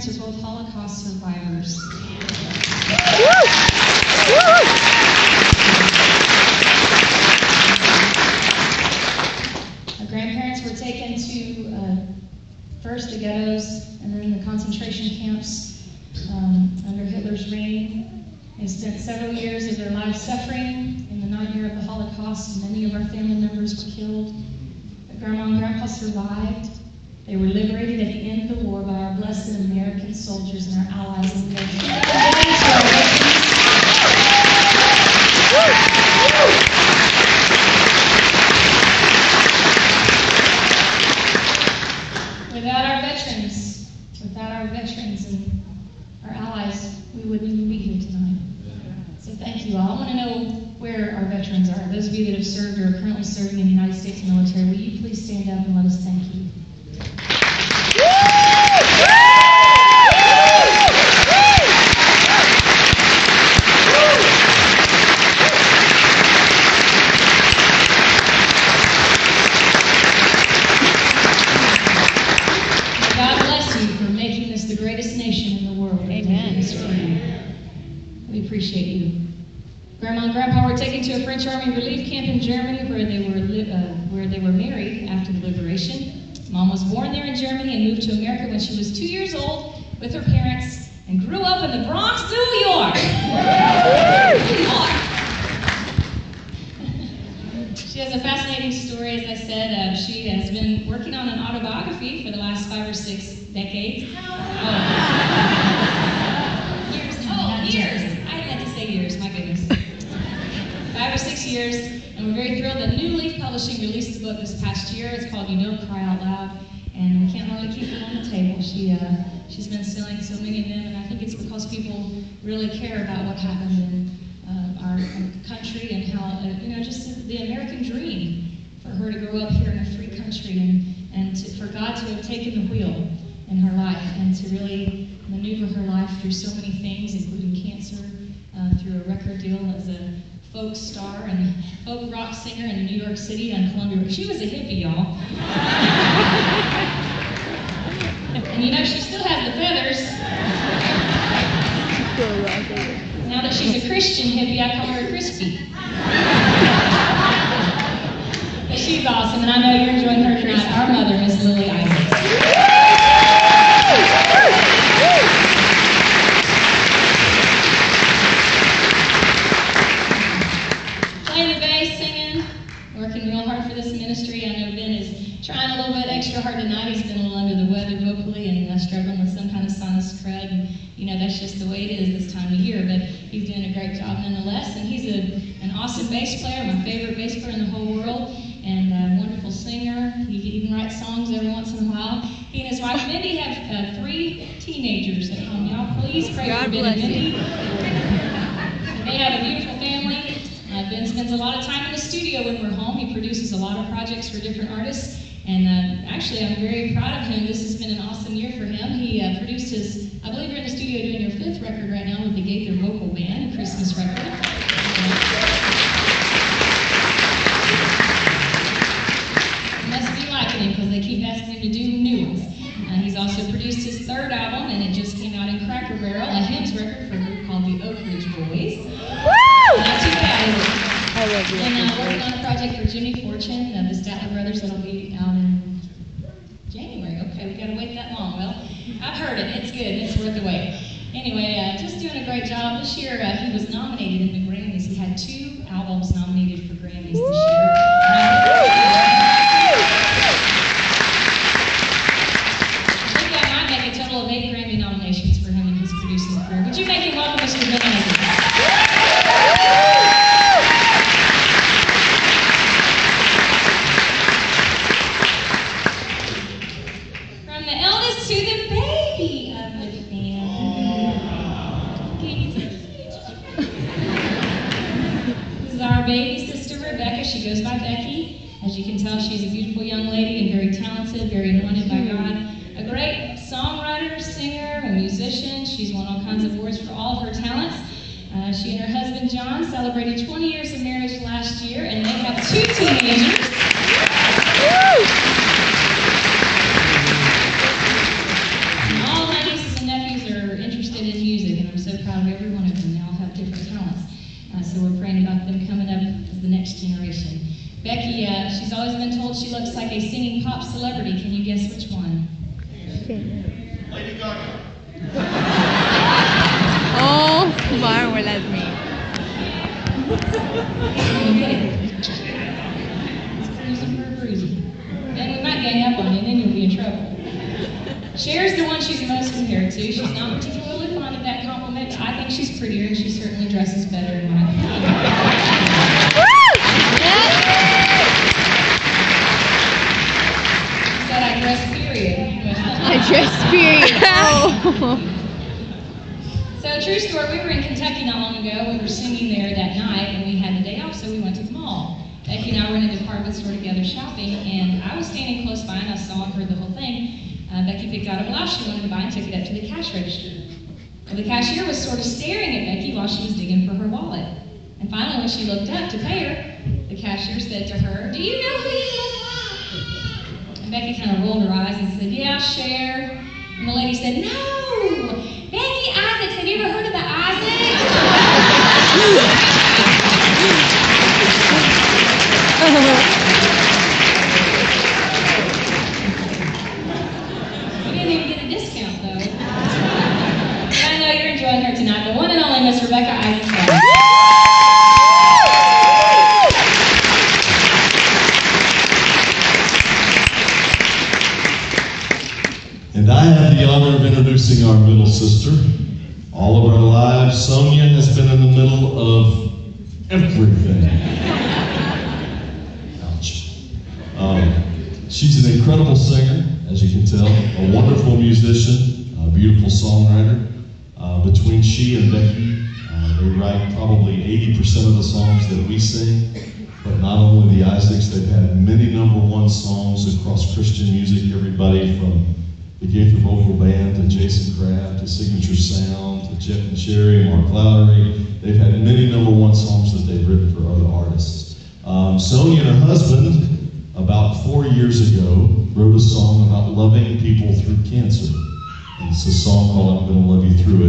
grandparents are both Holocaust survivors. Our grandparents were taken to first the ghettos and then the concentration camps under Hitler's reign. They spent several years of their lives suffering in the nightmare of the Holocaust, and many of our family members were killed. But Grandma and Grandpa survived. They were liberated at the end of the war by our blessed American soldiers and our allies. And we are without our veterans and our allies, we wouldn't even be here tonight. So thank you all. I want to know where our veterans are. Those of you that have served or are currently serving in the United States military, will you please stand up and let us thank you? God bless you for making this the greatest nation in the world. Amen. We appreciate you. Grandma and Grandpa were taken to a French Army relief camp in Germany where they were married after the liberation. Mom was born there in Germany and moved to America when she was 2 years old with her parents and grew up in the Bronx, New York. New York. She has a fascinating story, as I said. She has been working on an autobiography for the last 5 or 6 decades. Years. I had to say years, my goodness. 5 or 6 years, and we're very thrilled that New Leaf Publishing released the book this past year. It's called You Don't Cry Out Loud, and we can't hardly keep it on the table. She's been selling so many of them, and I think it's because people really care about what happened in our country and how, just the American dream for her to grow up here in a free country and for God to have taken the wheel in her life and to really maneuver her life through so many things, including cancer, through a record deal as a folk star and folk rock singer in New York City and Columbia. She was a hippie, y'all. And she still has the feathers. Now that she's a Christian hippie, I call her Crispy. But she's awesome, and I know you're enjoying her tonight. Our mother, Miss Lily Isaacs. Playing the bass, singing, working real hard for this ministry. I know Ben is trying a little bit extra hard tonight. He's been a little under the weather vocally and struggling with some kind of sinus crud. And, that's just the way it is this time of year. But he's doing a great job nonetheless. And he's an awesome bass player, my favorite bass player in the whole world, and a wonderful singer. He even writes songs every once in a while. He and his wife Mindy have 3 teenagers at home. Y'all please pray for Ben and Mindy. They have a beautiful family. Ben spends a lot of time in the studio when we're home. He produces a lot of projects for different artists. And actually, I'm very proud of him. This has been an awesome year for him. He produced I believe you're in the studio doing your 5th record right now with the Gaither Vocal Band, a Christmas record. Must be liking him because they keep asking him to do new ones. He's also produced his 3rd album, and it just came out in Cracker Barrel, a hymns record for a group called the Oak Ridge Boys. Not too bad, is it? And working on a project for Jimmy Fortune, the Statler Brothers, that'll be out in January. Okay, we gotta wait that long. Well, I've heard it. It's good. It's worth the wait. Anyway, just doing a great job. This year, he was nominated in the Grammys. He had 2 albums nominated for Grammys this year. I think I might make a total of 8 Grammy nominations for him in his producing career. Would you make him welcome, Mr. Ben Isaacs? From the eldest to the baby of the family. This is our baby sister, Rebecca. She goes by Becky. As you can tell, she's a beautiful young lady and very talented, very anointed by God. A great songwriter, singer, a musician. She's won all kinds of awards for all of her talents. She and her husband, John, celebrated 20 years of marriage last year, and they have 2 teenagers. And all my nieces and nephews So we're praying about them coming up as the next generation. Becky, she's always been told she looks like a singing pop celebrity. Can you guess which one? Lady Gaga. Oh, Mar, wala me. It's cruising for a bruising. Then we might gang up on you, and then you'll be in trouble. Cher's the one she's most compared to. She's not particularly fond of that compliment. I think she's prettier, and she certainly dresses better in my opinion. She said I dress period. I dress period. Oh. So, true story, we were in Kentucky not long ago. We were singing there that night, and we had the day off, so we went to the mall. Becky and I went into the department store together shopping, and I was standing close by, and I saw and heard the whole thing. Becky picked out a blouse she wanted to buy and took it up to the cash register. Well, the cashier was sort of staring at Becky while she was digging for her wallet. And finally, when she looked up to pay her, the cashier said to her, "Do you know who you look like?" And Becky kind of rolled her eyes and said, "Yeah, Cher." And the lady said, "No! Becky Isaacs, have you ever heard of the Isaacs?" We didn't even get a discount, though. But I know you're enjoying her tonight. The one and only Miss Rebecca Isaacs. And I have the honor of introducing our middle sister. All of our lives, Sonia has been in the middle of everything. Ouch. She's an incredible singer, as you can tell, a wonderful musician, a beautiful songwriter. Between she and Becky, they write probably 80% of the songs that we sing. But not only the Isaacs, they've had many #1 songs across Christian music. Everybody from the Gaither Vocal Band to Jason Craft to Signature Sound to Jeff and Sherry, Mark Lowry. They've had many #1 songs that they've written for other artists. Sonia and her husband, about 4 years ago, wrote a song about loving people through cancer. And it's a song called "I'm Gonna Love You Through It."